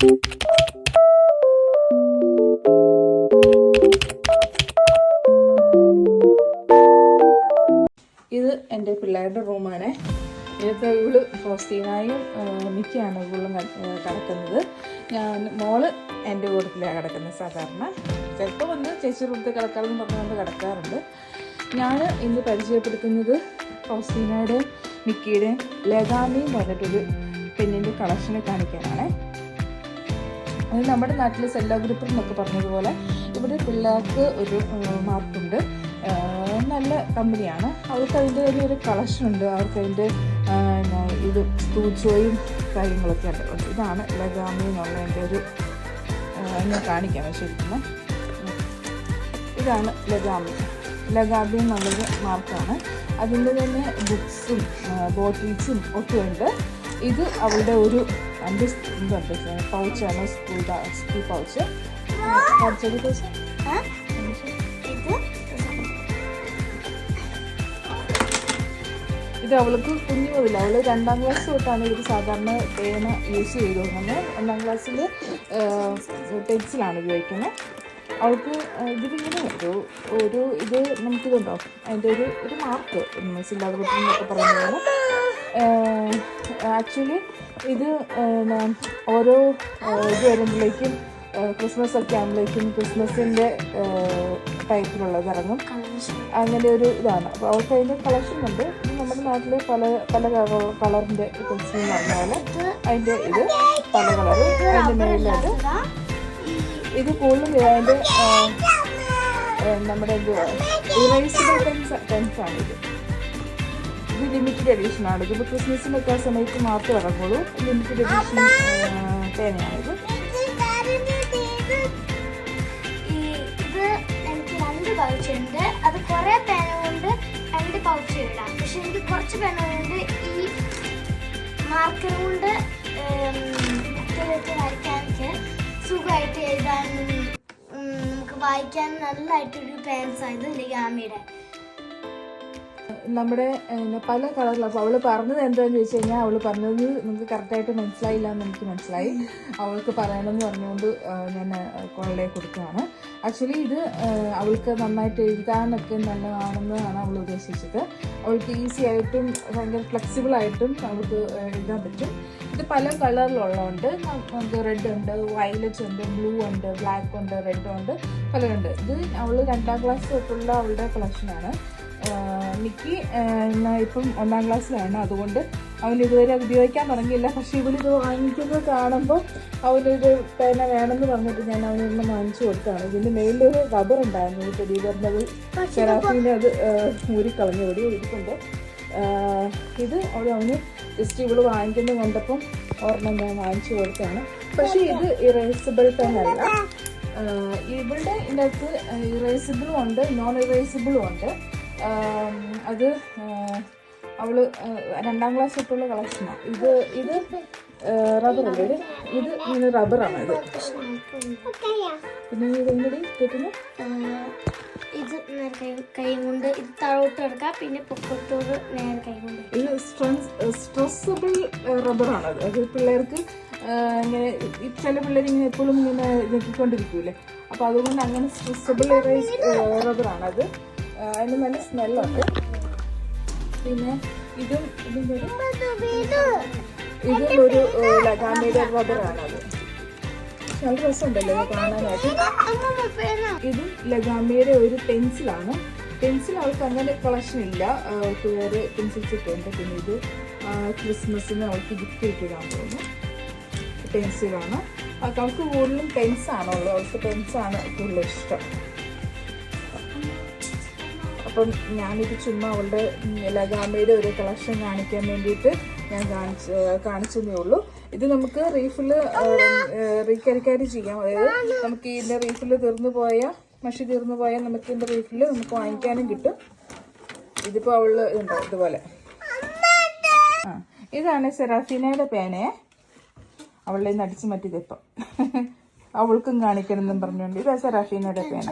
ഇത് എൻ്റെ പിള്ളേരുടെ റൂമാണ്. ഇതിപ്പോൾ ഇവള് ഫോസ്റ്റീനായും മിക്കയാണ് ഇവളും കിടക്കുന്നത്. മോള് എൻ്റെ കൂട്ടത്തിലാണ് കിടക്കുന്നത്. സാധാരണ ചിലപ്പോൾ വന്ന് ചേച്ചി കൊടുത്ത് കിടക്കാറെന്ന് പറഞ്ഞുകൊണ്ട് കിടക്കാറുണ്ട്. ഞാൻ ഇന്ന് പരിചയപ്പെടുത്തുന്നത് ഫോസ്റ്റീനയുടെയും മിക്കിയുടെയും ലഗാമി എന്ന് പറഞ്ഞിട്ടൊരു പെണ്ണിൻ്റെ കളക്ഷനെ കാണിക്കാനാണ്. അത് നമ്മുടെ നാട്ടിൽ സെല്ലാ ഗ്രൂപ്പ് എന്നൊക്കെ പറഞ്ഞതുപോലെ ഇവിടെ പിള്ളേർക്ക് ഒരു മാർക്കുണ്ട്. നല്ല കമ്പനിയാണ്. അവർക്ക് അതിൻ്റെ ഒരു കളക്ഷൻ ഉണ്ട്. അവർക്ക് അതിൻ്റെ ഇത് സ്തൂച്ചോയും കാര്യങ്ങളൊക്കെ ഉണ്ട്. ഇതാണ് ലഗാമി എന്നുള്ളതിൻ്റെ ഒരു ഞാൻ കാണിക്കാം ശരിക്കും. ഇതാണ് ലഗാമി എന്നുള്ളൊരു മാർക്കാണ്. അതിൻ്റെ തന്നെ ബുക്സും ബോട്ടിൽസും ഒക്കെ ഉണ്ട്. ഇത് അവളുടെ ഒരു എൻ്റെ ഇതുണ്ട്, പൗച്ചാണ്, സ്കൂൾ പൗച്ച്. ഇത് അവൾക്ക് കുഞ്ഞു മുതൽ അവൾ 2ാം ക്ലാസ് തൊട്ടാണ് ഇത് സാധാരണ പേന യൂസ് ചെയ്തുകൊണ്ടുവന്നത്. 1ാം ക്ലാസ്സിൽ പെൻസിലാണ് ഉപയോഗിക്കുന്നത്. അവൾക്ക് ഇതിലിങ്ങനെ ഒരു ഇത് നമുക്കിതുണ്ടോ അതിൻ്റെ ഒരു മാർക്ക് സില്ലാബുക്കിന്നൊക്കെ പറയുന്നത്. ആക്ച്വലി ഇത് ഓരോ ഇത് വരുമ്പോഴേക്കും ക്രിസ്മസ് ഒക്കെ ആകുമ്പോഴേക്കും ക്രിസ്മസിൻ്റെ ടൈപ്പിലുള്ളത് ഇറങ്ങും. അങ്ങനെ ഒരു ഇതാണ്. അപ്പോൾ അവർക്ക് അതിൻ്റെ കളക്ഷൻ ഉണ്ട്. നമ്മുടെ നാട്ടിൽ പല കളറിൻ്റെ പെൻസിൽ എന്ന് പറഞ്ഞ പോലെ അതിൻ്റെ ഇത് പല കളറ്. അതിൻ്റെ മേളിലത് ഇത് കൂടുതലും അതിൻ്റെ നമ്മുടെ ഇറേസിബിൾ പെൻസാണ് ഇത്. ഇത് ലിമിറ്റഡ് എഡീഷനാണ്. ഇതിപ്പോൾ ക്രിസ്മസിനൊക്കെ സമയത്ത് മാത്രമേ ഇറങ്ങുള്ളൂ. Limited edition പേനയാണിത്. പൗച്ചുണ്ട്. അത് കുറേ പേന കൊണ്ട് 2 പൗച്ച് ഇടാം. പക്ഷെ എനിക്ക് കുറച്ച് പേന കൊണ്ട് ഈ മാർക്കർ കൊണ്ട് ബുക്കിലൊക്കെ വരയ്ക്കാനൊക്കെ സുഖമായിട്ട് എഴുതാനും നമുക്ക് വായിക്കാൻ നല്ലതായിട്ടൊരു പെൻസായത് ലഗാമിയുടെ. നമ്മുടെ പല കളറിലും. അപ്പോൾ അവൾ പറഞ്ഞത് എന്താണെന്ന് ചോദിച്ചു കഴിഞ്ഞാൽ അവൾ പറഞ്ഞത് നമുക്ക് കറക്റ്റായിട്ട് മനസ്സിലായില്ല എന്ന് എനിക്ക് മനസ്സിലായി. അവൾക്ക് പറയണമെന്ന് പറഞ്ഞുകൊണ്ട് ഞാൻ കോളേ കൊടുക്കുകയാണ്. ആക്ച്വലി ഇത് അവൾക്ക് നന്നായിട്ട് എഴുതാനൊക്കെ നല്ലതാണെന്നാണ് അവൾ ഉദ്ദേശിച്ചത്. അവൾക്ക് ഈസി ആയിട്ടും ഭയങ്കര ഫ്ലെക്സിബിളായിട്ടും അവൾക്ക് എഴുതാൻ പറ്റും. ഇത് പല കളറിലുള്ളതുണ്ട്. നമുക്ക് റെഡ് ഉണ്ട്, വയലറ്റ് ഉണ്ട്, ബ്ലൂ ഉണ്ട്, ബ്ലാക്ക് ഉണ്ട്, റെഡ് ഉണ്ട്, പലരുണ്ട്. ഇത് അവൾ 2ാം ക്ലാസ് തൊട്ടുള്ള അവളുടെ കളക്ഷനാണ്. മിക്കി ഇപ്പം 1ാം ക്ലാസ്സിലാണ്. അതുകൊണ്ട് അവനിതുവരെ ഉപയോഗിക്കാൻ തുടങ്ങിയില്ല. പക്ഷെ ഇവളിത് വാങ്ങിക്കുന്നത് കാണുമ്പോൾ അവനൊരു പേന വേണമെന്ന് പറഞ്ഞിട്ട് ഞാൻ അവനൊന്ന് വാങ്ങിച്ചു കൊടുത്താണ്. ഇതിൻ്റെ മേലിലൊരു റബ്ബർ ഉണ്ടായിരുന്നു. ഈ ടെഡി ബെയറിൻ്റെ ഷെറാഫിനെ അത് ഊരിക്കളഞ്ഞു ഇരിക്കുന്നുണ്ട്. ഇത് അവന് ജസ്റ്റ് ഇവള് വാങ്ങിക്കുന്നത് കണ്ടപ്പം ഒരെണ്ണം ഞാൻ വാങ്ങിച്ചു കൊടുത്താണ്. പക്ഷേ ഇത് ഇറേസിബിൾ പെൻ അല്ല. ഇവളുടെ ഇതിനകത്ത് ഇറേസിബിളും ഉണ്ട്, നോൺ ഇറേസിബിളും ഉണ്ട്. അത് അവള് 2ാം ക്ലാസ് തൊട്ടുള്ള കളക്ഷനാണ്. ഇത് റബ്ബറല്ലേ, ഇത് ഇങ്ങനെ റബ്ബറാണ്. ഇത് പിന്നെ ഇതെങ്ങനെ കേട്ടുന്നു. ഇത് കൈ കൊണ്ട് ഇത് താഴോട്ട് എടുക്കാം. പിന്നെ പൊക്കത്തോട് നേരെ കൈ കൊണ്ട്. ഇത് സ്ട്രെസ്സബിൾ റബ്ബറാണത്. അത് പിള്ളേർക്ക് ഇങ്ങനെ ചില പിള്ളേർ ഇങ്ങനെ എപ്പോഴും ഇങ്ങനെ ഞെക്കിക്കൊണ്ടിരിക്കൂലേ. അപ്പോൾ അതുകൊണ്ട് അങ്ങനെ സ്ട്രെസ്സബിൾ റബ്ബറാണത്. അതിന് നല്ല സ്മെല്ലുണ്ട്. പിന്നെ ഇതും ഒരു ലഗാമിയുടെ റബ്ബറാണത്. നല്ല രസമുണ്ടല്ലോ കാണാനായിട്ട്. ഇത് ലഗാമിയുടെ ഒരു പെൻസിലാണ്. പെൻസിൽ അവൾക്ക് അങ്ങനെ കളക്ഷൻ ഇല്ല. അവൾക്ക് വേറെ പെൻസിൽസ് ഒക്കെ ഉണ്ട്. പിന്നെ ഇത് ക്രിസ്മസിന് അവൾക്ക് ഗിഫ്റ്റ് കിട്ടിയതാൻ തോന്നുന്നു. പെൻസിലാണ് അവൾക്ക് കൂടുതലും പെൻസാണുള്ളത്. അവൾക്ക് പെൻസാണ് കൂടുതലും ഇഷ്ടം. അപ്പം ഞാനിത് ചുമ്മാ അവളുടെ ലഗാമിയുടെ ഒരു കളക്ഷൻ കാണിക്കാൻ വേണ്ടിയിട്ട് ഞാൻ കാണിച്ചതേ ഉള്ളൂ. ഇത് നമുക്ക് റീക്യാരി ചെയ്യാം. അതായത് നമുക്ക് ഇതിൻ്റെ റീഫിൽ മഷി തീർന്നു പോയാൽ നമുക്ക് ഇതിൻ്റെ റീഫിൽ നമുക്ക് വാങ്ങിക്കാനും കിട്ടും. ഇതിപ്പോൾ അവള് ഉണ്ടാവും ഇതുപോലെ. ഇതാണ് സെറാഫീനയുടെ പേനയെ. അവളുടെ നടിച്ചു മാറ്റിയതിപ്പം അവൾക്കും കാണിക്കണം എന്നും പറഞ്ഞുകൊണ്ട്. ഇതാ സെറാഫീനയുടെ പേന.